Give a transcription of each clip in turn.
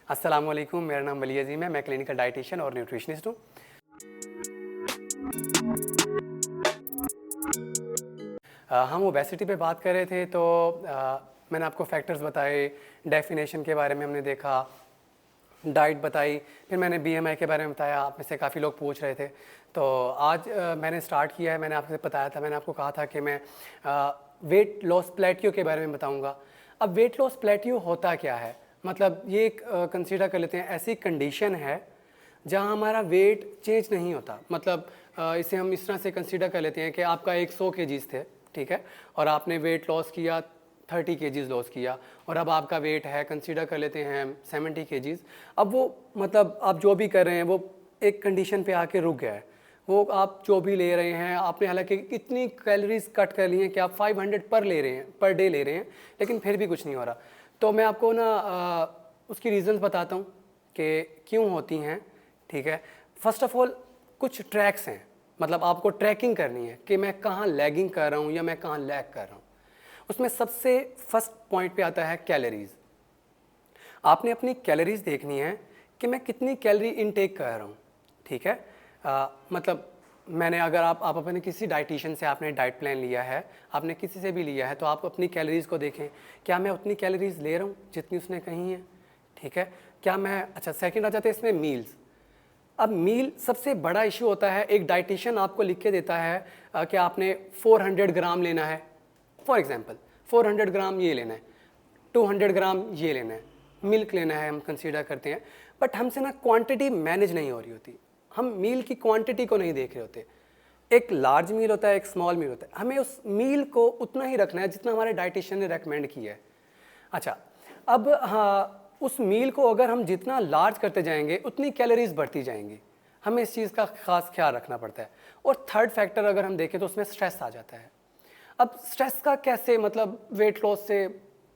अस्सलामुअलैकुम, मेरा नाम वली अज़ीम है। मैं क्लिनिकल डाइटिशियन और न्यूट्रिशनिस्ट हूँ। हम ओबेसिटी पे बात कर रहे थे तो मैंने आपको फैक्टर्स बताए, डेफिनेशन के बारे में हमने देखा, डाइट बताई, फिर मैंने बीएमआई के बारे में बताया। आप में से काफ़ी लोग पूछ रहे थे, तो आज मैंने स्टार्ट किया है। मैंने आपसे बताया था, मैंने आपको कहा था कि मैं वेट लॉस प्लेट्यू के बारे में बताऊंगा। अब वेट लॉस प्लेट्यू होता क्या है, मतलब ये एक कंसीडर कर लेते हैं, ऐसी कंडीशन है जहां हमारा वेट चेंज नहीं होता। मतलब इसे हम इस तरह से कंसीडर कर लेते हैं कि आपका 100 केजीज़ थे, ठीक है, और आपने वेट लॉस किया, 30 केजीज़ लॉस किया, और अब आपका वेट है, कंसीडर कर लेते हैं 70 केजीज़। अब वो मतलब आप जो भी कर रहे हैं वो एक कंडीशन पे आके रुक गया है। वो आप जो भी ले रहे हैं, आपने हालांकि इतनी कैलोरीज कट कर ली हैं कि आप 500 पर ले रहे हैं, पर डे ले रहे हैं, लेकिन फिर भी कुछ नहीं हो रहा। तो मैं आपको ना उसकी रीज़न्स बताता हूँ कि क्यों होती हैं, ठीक है। फर्स्ट ऑफ ऑल कुछ ट्रैक्स हैं, मतलब आपको ट्रैकिंग करनी है कि मैं कहाँ लैगिंग कर रहा हूँ या मैं कहाँ लैग कर रहा हूँ। उसमें सबसे फर्स्ट पॉइंट पे आता है कैलोरीज। आपने अपनी कैलोरीज देखनी है कि मैं कितनी कैलोरी इनटेक कर रहा हूँ, ठीक है। मतलब मैंने अगर आप अपने किसी डाइटिशियन से आपने डाइट प्लान लिया है, आपने किसी से भी लिया है, तो आप अपनी कैलोरीज को देखें, क्या मैं उतनी कैलोरीज ले रहा हूँ जितनी उसने कही है, ठीक है। क्या मैं अच्छा सेकंड आ जाते हैं इसमें मील्स। अब मील सबसे बड़ा इशू होता है। एक डाइटिशियन आपको लिख के देता है कि आपने 400 ग्राम लेना है, फॉर एग्जांपल 400 ग्राम ये लेना है, 200 ग्राम ये लेना है, मिल्क लेना है, हम कंसीडर करते हैं। बट हमसे ना क्वांटिटी मैनेज नहीं हो रही होती, हम मील की क्वांटिटी को नहीं देख रहे होते। एक लार्ज मील होता है, एक स्मॉल मील होता है, हमें उस मील को उतना ही रखना है जितना हमारे डाइटिशियन ने रेकमेंड किया है। अच्छा, अब हाँ, उस मील को अगर हम जितना लार्ज करते जाएंगे उतनी कैलोरीज बढ़ती जाएंगी। हमें इस चीज़ का खास ख्याल रखना पड़ता है। और थर्ड फैक्टर अगर हम देखें तो उसमें स्ट्रेस आ जाता है। अब स्ट्रेस का कैसे, मतलब वेट लॉस से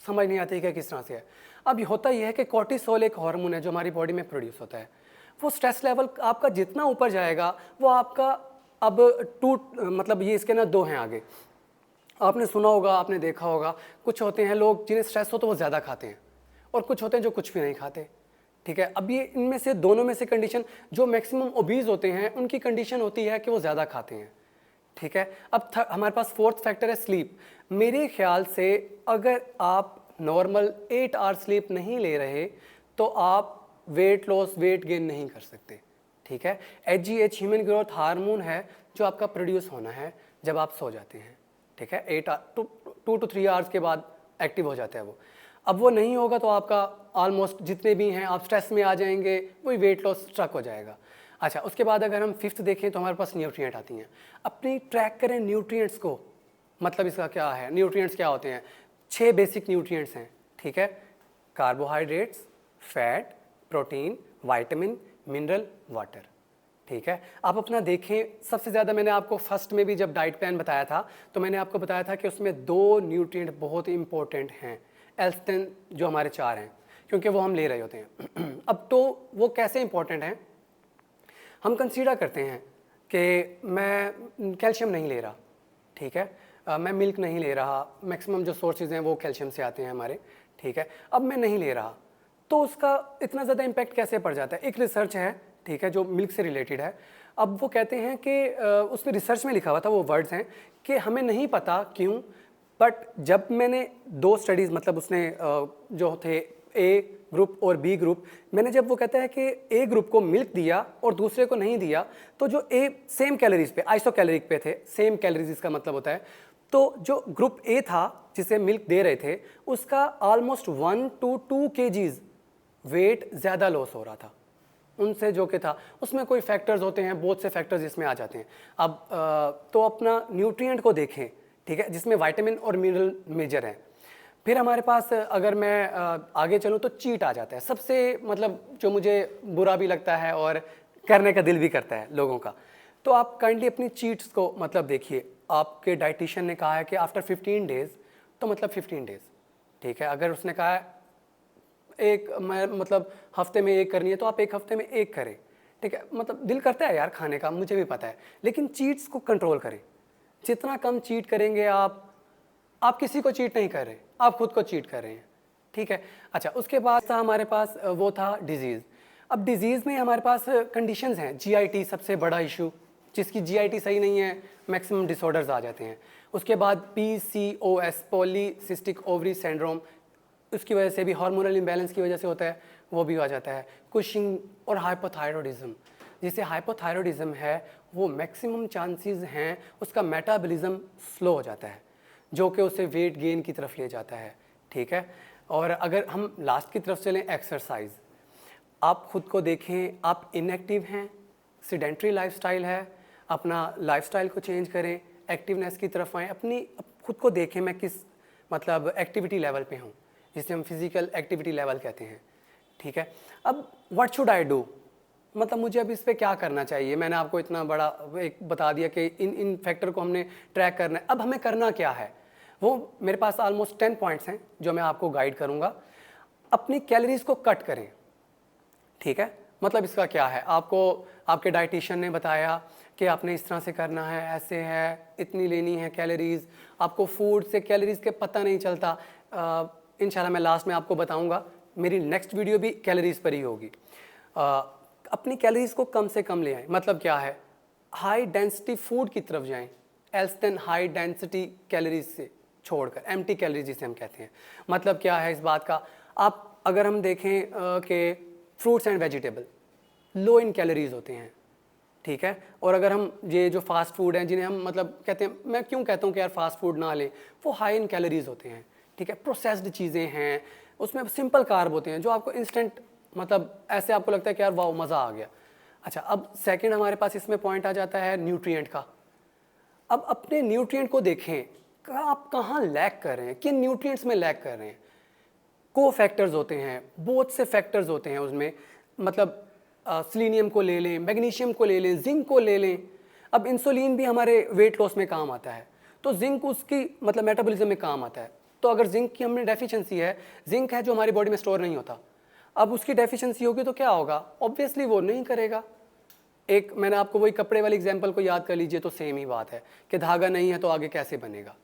समझ नहीं आती कि किस तरह से है। अब होता यह है कि कॉर्टिसोल एक हार्मोन है जो हमारी बॉडी में प्रोड्यूस होता है। वो स्ट्रेस लेवल आपका जितना ऊपर जाएगा वो आपका अब मतलब ये इसके ना दो हैं आगे। आपने सुना होगा, आपने देखा होगा, कुछ होते हैं लोग जिन्हें स्ट्रेस हो तो वो ज़्यादा खाते हैं, और कुछ होते हैं जो कुछ भी नहीं खाते, ठीक है। अब ये इनमें से दोनों में से कंडीशन, जो मैक्सिमम ओबीज होते हैं उनकी कंडीशन होती है कि वो ज़्यादा खाते हैं, ठीक है। अब हमारे पास फोर्थ फैक्टर है स्लीप। मेरे ख्याल से अगर आप नॉर्मल 8 आवर स्लीप नहीं ले रहे तो आप वेट लॉस, वेट गेन नहीं कर सकते, ठीक है। HGH ह्यूमन ग्रोथ हार्मोन है जो आपका प्रोड्यूस होना है जब आप सो जाते हैं, ठीक है। 2 to 3 आवर्स के बाद एक्टिव हो जाता है वो। अब वो नहीं होगा तो आपका ऑलमोस्ट जितने भी हैं आप स्ट्रेस में आ जाएंगे, वही वेट लॉस स्ट्रक हो जाएगा। अच्छा, उसके बाद अगर हम फिफ्थ देखें तो हमारे पास न्यूट्रिएंट आती हैं। अपनी ट्रैक करें न्यूट्रिएंट्स को, मतलब इसका क्या है, न्यूट्रिएंट्स क्या होते हैं। 6 बेसिक न्यूट्रिएंट्स हैं, ठीक है। Carbohydrates, fat, protein, vitamin, mineral, water, ठीक है। आप अपना देखें, सबसे ज़्यादा मैंने आपको फर्स्ट में भी जब डाइट प्लान बताया था तो मैंने आपको बताया था कि उसमें 2 न्यूट्रिएंट बहुत इंपॉर्टेंट हैं, एल्स देन जो हमारे 4 हैं, क्योंकि वो हम ले रहे होते हैं। अब तो वो कैसे इंपॉर्टेंट हैं, हम कंसीडर करते हैं कि मैं कैल्शियम नहीं ले रहा, ठीक है, मैं मिल्क नहीं ले रहा, मैक्सिमम जो सोर्सेज हैं वो कैल्शियम से आते हैं हमारे, ठीक है। अब मैं नहीं ले रहा तो उसका इतना ज़्यादा इम्पैक्ट कैसे पड़ जाता है। एक रिसर्च है, ठीक है, जो मिल्क से रिलेटेड है। अब वो कहते हैं कि उसमें रिसर्च में लिखा हुआ था, वो वर्ड्स हैं कि हमें नहीं पता क्यों, बट जब मैंने 2 स्टडीज़, मतलब उसने जो थे ए ग्रुप और बी ग्रुप, मैंने जब वो कहता है कि ए ग्रुप को मिल्क दिया और दूसरे को नहीं दिया, तो जो ए सेम कैलोरीज पे, आइसोकैलोरिक पे थे, सेम कैलोरीज इसका मतलब होता है, तो जो ग्रुप ए था जिसे मिल्क दे रहे थे उसका ऑलमोस्ट 1 to 2 केजीज वेट ज़्यादा लॉस हो रहा था उनसे जो कि था। उसमें कोई फैक्टर्स होते हैं, बहुत से फैक्टर्स इसमें आ जाते हैं। अब तो अपना न्यूट्रिएंट को देखें, ठीक है, जिसमें विटामिन और मिनरल मेजर हैं। फिर हमारे पास अगर मैं आगे चलूँ तो चीट आ जाता है, सबसे मतलब जो मुझे बुरा भी लगता है और करने का दिल भी करता है लोगों का। तो आप काइंडली अपनी चीट्स को मतलब देखिए, आपके डाइटिशियन ने कहा है कि आफ्टर 15 डेज़, तो मतलब 15 डेज़, ठीक है। अगर उसने कहा है एक मैं मतलब हफ्ते में एक करनी है तो आप एक हफ्ते में एक करें, ठीक है। मतलब दिल करता है यार खाने का, मुझे भी पता है, लेकिन चीट्स को कंट्रोल करें। जितना कम चीट करेंगे आप किसी को चीट नहीं कर रहे, आप खुद को चीट कर रहे हैं, ठीक है। अच्छा, उसके बाद था हमारे पास वो था डिजीज़। अब डिजीज़ में हमारे पास कंडीशंस हैं, जीआईटी सबसे बड़ा इशू, जिसकी जीआईटी सही नहीं है मैक्सिमम डिसऑर्डर्स आ जाते हैं। उसके बाद पीसीओएस, पॉलीसिस्टिक ओवरी सिंड्रोम, उसकी वजह से भी हार्मोनल इम्बैलेंस की वजह से होता है, वो भी आ जाता है। कुशिंग और हाइपोथायरॉयडिज्म, जिसे हाइपोथायरॉयडिज्म है वो मैक्सिमम चांसेस हैं उसका मेटाबॉलिज्म स्लो हो जाता है, जो कि उसे वेट गेन की तरफ ले जाता है, ठीक है। और अगर हम लास्ट की तरफ चलें, एक्सरसाइज, आप खुद को देखें, आप इनएक्टिव हैं, सीडेंट्री लाइफस्टाइल है, अपना लाइफस्टाइल को चेंज करें, एक्टिवनेस की तरफ आएँ, अपनी खुद को देखें मैं किस मतलब एक्टिविटी लेवल पे हूँ, जिसे हम फिजिकल एक्टिविटी लेवल कहते हैं, ठीक है। अब व्हाट शुड आई डू, मतलब मुझे अब इस पे क्या करना चाहिए। मैंने आपको इतना बड़ा एक बता दिया कि इन फैक्टर को हमने ट्रैक करना है, अब हमें करना क्या है। वो मेरे पास ऑलमोस्ट 10 पॉइंट्स हैं जो मैं आपको गाइड करूँगा। अपनी कैलोरीज को कट करें, ठीक है। मतलब इसका क्या है, आपको आपके डाइटिशियन ने बताया कि आपने इस तरह से करना है, ऐसे है, इतनी लेनी है कैलोरीज, आपको फूड से कैलोरीज के पता नहीं चलता। इंशाल्लाह मैं लास्ट में आपको बताऊंगा, मेरी नेक्स्ट वीडियो भी कैलोरीज पर ही होगी। अपनी कैलोरीज को कम से कम ले आएँ, मतलब क्या है, हाई डेंसिटी फूड की तरफ जाएं, else then high density calories से छोड़कर, एम्प्टी कैलोरीज जिसे हम कहते हैं। मतलब क्या है इस बात का, आप अगर हम देखें कि fruits and vegetable low in calories होते हैं, ठीक है। और अगर हम ये जो फास्ट फूड हैं जिन्हें हम मतलब कहते हैं, मैं क्यों कहता हूँ कि यार फास्ट फूड ना लें, वो हाई इन कैलोरीज होते हैं, ठीक है। प्रोसेस्ड चीज़ें हैं, उसमें सिंपल कार्ब होते हैं जो आपको इंस्टेंट मतलब ऐसे आपको लगता है कि यार वाह मज़ा आ गया। अच्छा, अब सेकंड हमारे पास इसमें पॉइंट आ जाता है न्यूट्रिएंट का। अब अपने न्यूट्रिएंट को देखें, आप कहाँ लैक कर रहे हैं, किन न्यूट्रिएंट्स में लैक कर रहे हैं। को फैक्टर्स होते हैं, बहुत से फैक्टर्स होते हैं उसमें, मतलब सेलेनियम को ले लें, मैग्नीशियम को ले लें, जिंक को ले लें। अब इंसुलिन भी हमारे वेट लॉस में काम आता है, तो जिंक उसकी मतलब मेटाबॉलिज्म में काम आता है। तो अगर जिंक की हमें डेफिशिएंसी है, जिंक है जो हमारी बॉडी में स्टोर नहीं होता, अब उसकी डेफिशिएंसी होगी तो क्या होगा, ऑब्वियसली वो नहीं करेगा। एक मैंने आपको वही कपड़े वाली एग्जांपल को याद कर लीजिए, तो सेम ही बात है कि धागा नहीं है तो आगे कैसे बनेगा।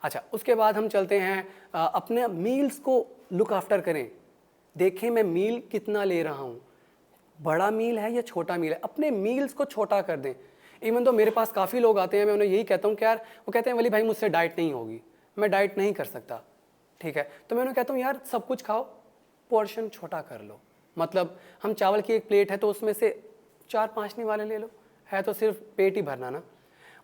अच्छा, उसके बाद हम चलते हैं अपने मील्स को लुक आफ्टर करें, देखें मैं मील कितना ले रहा हूँ, बड़ा मील है या छोटा मील है, अपने मील्स को छोटा कर दें। इवन तो मेरे पास काफ़ी लोग आते हैं, मैं उन्हें यही कहता हूँ कि यार, वो कहते हैं वली भाई मुझसे डाइट नहीं होगी, मैं डाइट नहीं कर सकता, ठीक है। तो मैं उन्हें कहता हूँ यार सब कुछ खाओ, पोर्शन छोटा कर लो। मतलब हम चावल की एक प्लेट है तो उसमें से 4-5 निवाले ले लो, है तो सिर्फ पेट ही भरना ना।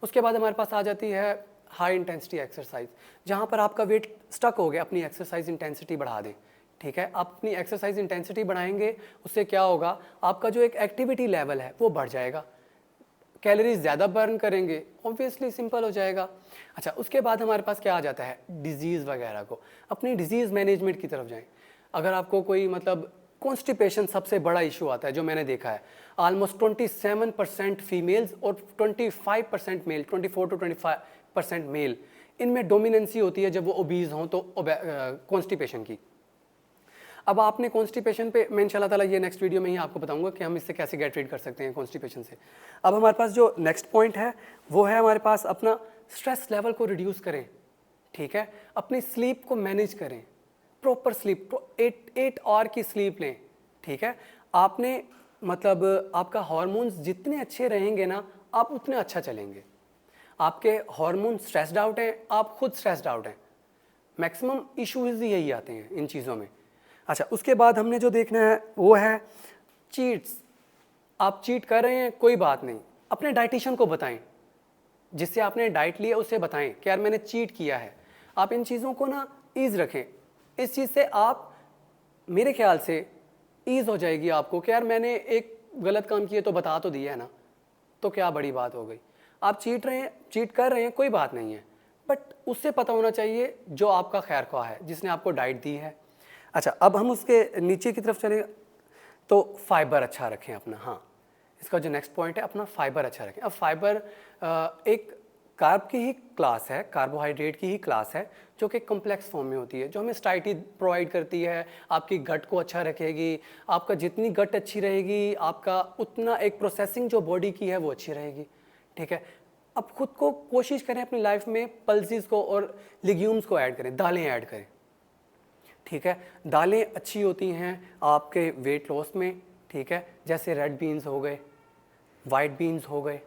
उसके बाद हमारे पास आ जाती है हाई इंटेंसिटी एक्सरसाइज, जहाँ पर आपका वेट स्टक हो गया, अपनी एक्सरसाइज इंटेंसिटी बढ़ा दें, ठीक है। आप अपनी एक्सरसाइज इंटेंसिटी बढ़ाएंगे, उससे क्या होगा, आपका जो एक एक्टिविटी लेवल है वो बढ़ जाएगा, कैलोरीज ज़्यादा बर्न करेंगे, ऑब्वियसली सिंपल हो जाएगा। अच्छा, उसके बाद हमारे पास क्या आ जाता है, डिजीज़ वगैरह को, अपनी डिजीज़ मैनेजमेंट की तरफ जाएं। अगर आपको कोई मतलब कॉन्स्टिपेशन सबसे बड़ा इशू आता है जो मैंने देखा है, ऑलमोस्ट 27% फीमेल्स और 25% मेल, 24 to 25% मेल, इनमें डोमिनेंसी होती है जब वो ओबीज हों तो कॉन्स्टिपेशन की। अब आपने कॉन्स्टिपेशन पे, मैं इंशाल्लाह ताला ये नेक्स्ट वीडियो में ही आपको बताऊंगा कि हम इससे कैसे गेट रीड कर सकते हैं कॉन्स्टिपेशन से। अब हमारे पास जो नेक्स्ट पॉइंट है वो है हमारे पास अपना स्ट्रेस लेवल को रिड्यूस करें, ठीक है। अपनी स्लीप को मैनेज करें, प्रॉपर स्लीप, 8 आवर की स्लीप लें, ठीक है। आपने मतलब आपका हार्मोन्स जितने अच्छे रहेंगे ना, आप उतने अच्छा चलेंगे। आपके हार्मोन स्ट्रेस्ड आउट हैं, आप खुद स्ट्रेस्ड आउट हैं, मैक्सिमम इश्यूज यही आते हैं इन चीज़ों में। अच्छा, उसके बाद हमने जो देखना है वो है चीट्स। आप चीट कर रहे हैं कोई बात नहीं, अपने डाइटिशियन को बताएं, जिससे आपने डाइट लिया उसे बताएं कि यार मैंने चीट किया है। आप इन चीज़ों को ना ईज़ रखें, इस चीज़ से आप मेरे ख्याल से ईज़ हो जाएगी आपको कि यार मैंने एक गलत काम किया तो बता तो दिया है ना, तो क्या बड़ी बात हो गई। आप चीट रहे हैं, चीट कर रहे हैं कोई बात नहीं है, बट उससे पता होना चाहिए जो आपका खैर ख्वाह है, जिसने आपको डाइट दी है। अच्छा, अब हम उसके नीचे की तरफ चले तो फाइबर अच्छा रखें अपना। हाँ, इसका जो नेक्स्ट पॉइंट है, अपना फाइबर अच्छा रखें। अब फाइबर एक कार्ब की ही क्लास है, कार्बोहाइड्रेट की ही क्लास है, जो कि कॉम्प्लेक्स फॉर्म में होती है, जो हमें स्टाइटी प्रोवाइड करती है, आपकी गट को अच्छा रखेगी। आपका जितनी गट अच्छी रहेगी, आपका उतना एक प्रोसेसिंग जो बॉडी की है वो अच्छी रहेगी, ठीक है। अब खुद को कोशिश करें अपनी लाइफ में पल्सेस को और लिग्यूम्स को ऐड करें, दालें ऐड करें, ठीक है। दालें अच्छी होती हैं आपके वेट लॉस में, ठीक है, जैसे रेड बीन्स हो गए, वाइट बीन्स हो गए,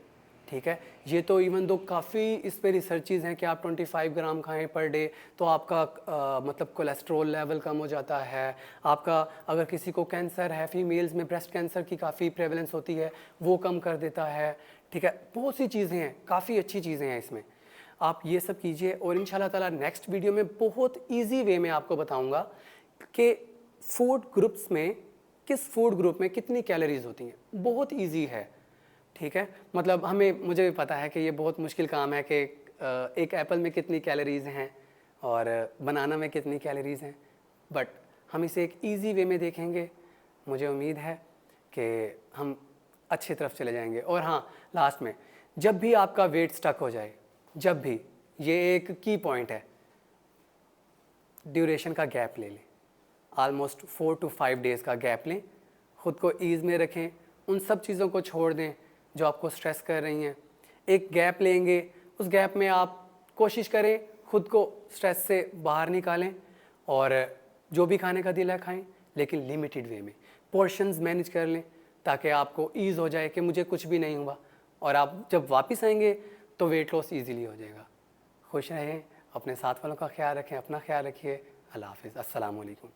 ठीक है। ये तो इवन दो काफ़ी इस पे रिसर्चेज हैं कि आप 25 ग्राम खाएं पर डे तो आपका मतलब कोलेस्ट्रॉल लेवल कम हो जाता है। आपका अगर किसी को कैंसर है, फीमेल्स में ब्रेस्ट कैंसर की काफ़ी प्रेवलेंस होती है, वो कम कर देता है, ठीक है। बहुत सी चीज़ें हैं, काफ़ी अच्छी चीज़ें हैं इसमें। आप ये सब कीजिए और इंशाल्लाह ताला नेक्स्ट वीडियो में बहुत ईजी वे में आपको बताऊँगा कि फूड ग्रुप्स में किस फूड ग्रुप में कितनी कैलोरीज होती हैं। बहुत ईजी है, ठीक है। मतलब मुझे भी पता है कि ये बहुत मुश्किल काम है कि एक एप्पल में कितनी कैलोरीज़ हैं और बनाना में कितनी कैलोरीज़ हैं, बट हम इसे एक इजी वे में देखेंगे। मुझे उम्मीद है कि हम अच्छी तरफ चले जाएंगे। और हाँ, लास्ट में जब भी आपका वेट स्टक हो जाए, जब भी, ये एक की पॉइंट है, ड्यूरेशन का गैप ले लें। ऑलमोस्ट 4 to 5 डेज़ का गैप लें, ख़ुद को ईज़ में रखें, उन सब चीज़ों को छोड़ दें जो आपको स्ट्रेस कर रही हैं। एक गैप लेंगे, उस गैप में आप कोशिश करें ख़ुद को स्ट्रेस से बाहर निकालें और जो भी खाने का दिल है खाएं, लेकिन लिमिटेड वे में। पोर्शंस मैनेज कर लें ताकि आपको ईज़ हो जाए कि मुझे कुछ भी नहीं हुआ, और आप जब वापस आएंगे तो वेट लॉस ईजीली हो जाएगा। खुश रहें, अपने साथ वालों का ख्याल रखें, अपना ख्याल रखिए। अल्लाह हाफ़िज़, अस्सलाम वालेकुम।